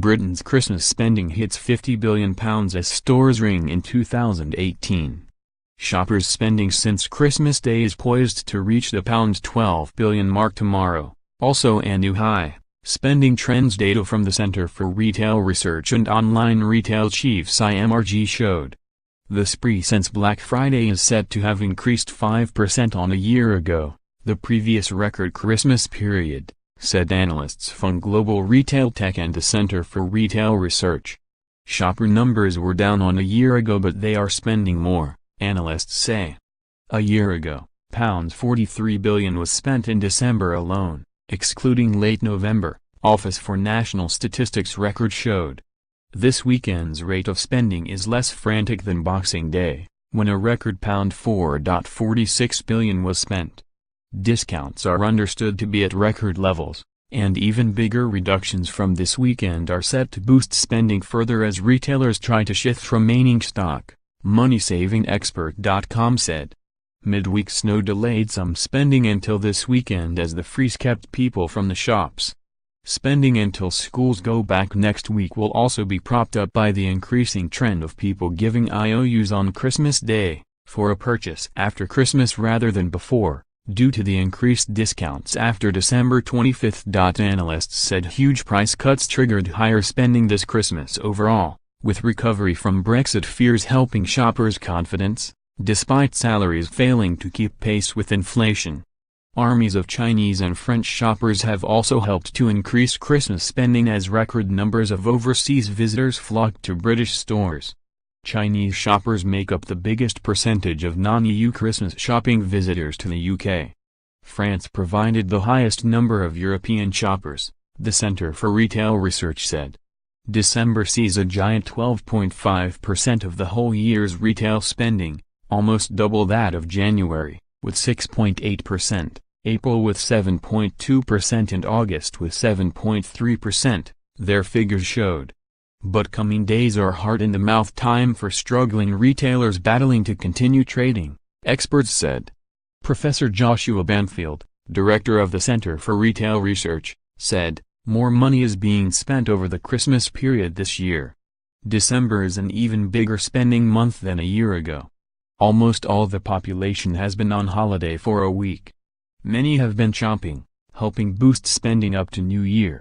Britain's Christmas spending hits £50 billion as stores ring in 2018. Shoppers' spending since Christmas Day is poised to reach the £12 billion mark tomorrow, also a new high. Spending trends data from the Centre for Retail Research and Online Retail Chiefs IMRG showed. The spree since Black Friday is set to have increased 5% on a year ago, the previous record Christmas period, said analysts Fung Global Retail Tech and the Centre for Retail Research. Shopper numbers were down on a year ago, but they are spending more, analysts say. A year ago, £43 billion was spent in December alone, excluding late November, Office for National Statistics record showed. This weekend's rate of spending is less frantic than Boxing Day, when a record £4.46 billion was spent. Discounts are understood to be at record levels, and even bigger reductions from this weekend are set to boost spending further as retailers try to shift remaining stock, MoneySavingExpert.com said. Midweek snow delayed some spending until this weekend as the freeze kept people from the shops. Spending until schools go back next week will also be propped up by the increasing trend of people giving IOUs on Christmas Day, for a purchase after Christmas rather than before, due to the increased discounts after December 25. Analysts said huge price cuts triggered higher spending this Christmas overall, with recovery from Brexit fears helping shoppers' confidence, despite salaries failing to keep pace with inflation. Armies of Chinese and French shoppers have also helped to increase Christmas spending as record numbers of overseas visitors flocked to British stores. Chinese shoppers make up the biggest percentage of non-EU Christmas shopping visitors to the UK. France provided the highest number of European shoppers, the Centre for Retail Research said. December sees a giant 12.5% of the whole year's retail spending, almost double that of January, with 6.8%, April with 7.2% and August with 7.3%, their figures showed. But coming days are heart-in-the-mouth time for struggling retailers battling to continue trading, experts said. Professor Joshua Banfield, director of the Centre for Retail Research, said, more money is being spent over the Christmas period this year. December is an even bigger spending month than a year ago. Almost all the population has been on holiday for a week. Many have been shopping, helping boost spending up to New Year.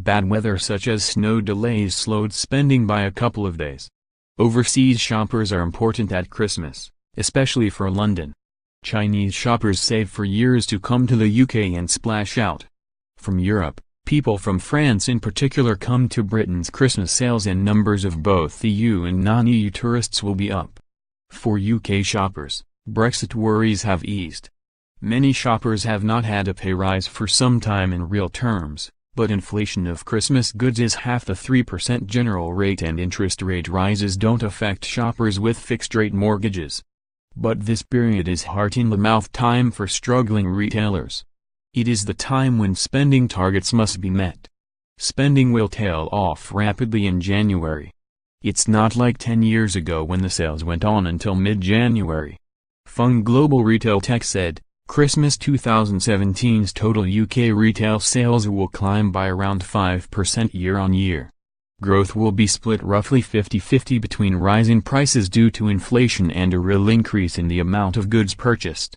Bad weather such as snow delays slowed spending by a couple of days. Overseas shoppers are important at Christmas, especially for London. Chinese shoppers save for years to come to the UK and splash out. From Europe, people from France in particular come to Britain's Christmas sales, and numbers of both EU and non-EU tourists will be up. For UK shoppers, Brexit worries have eased. Many shoppers have not had a pay rise for some time in real terms, but inflation of Christmas goods is half the 3% general rate, and interest rate rises don't affect shoppers with fixed-rate mortgages. But this period is heart-in-the-mouth time for struggling retailers. It is the time when spending targets must be met. Spending will tail off rapidly in January. It's not like 10 years ago when the sales went on until mid-January. Fung Global Retail Tech said, Christmas 2017's total UK retail sales will climb by around 5% year-on-year. Growth will be split roughly 50-50 between rising prices due to inflation and a real increase in the amount of goods purchased.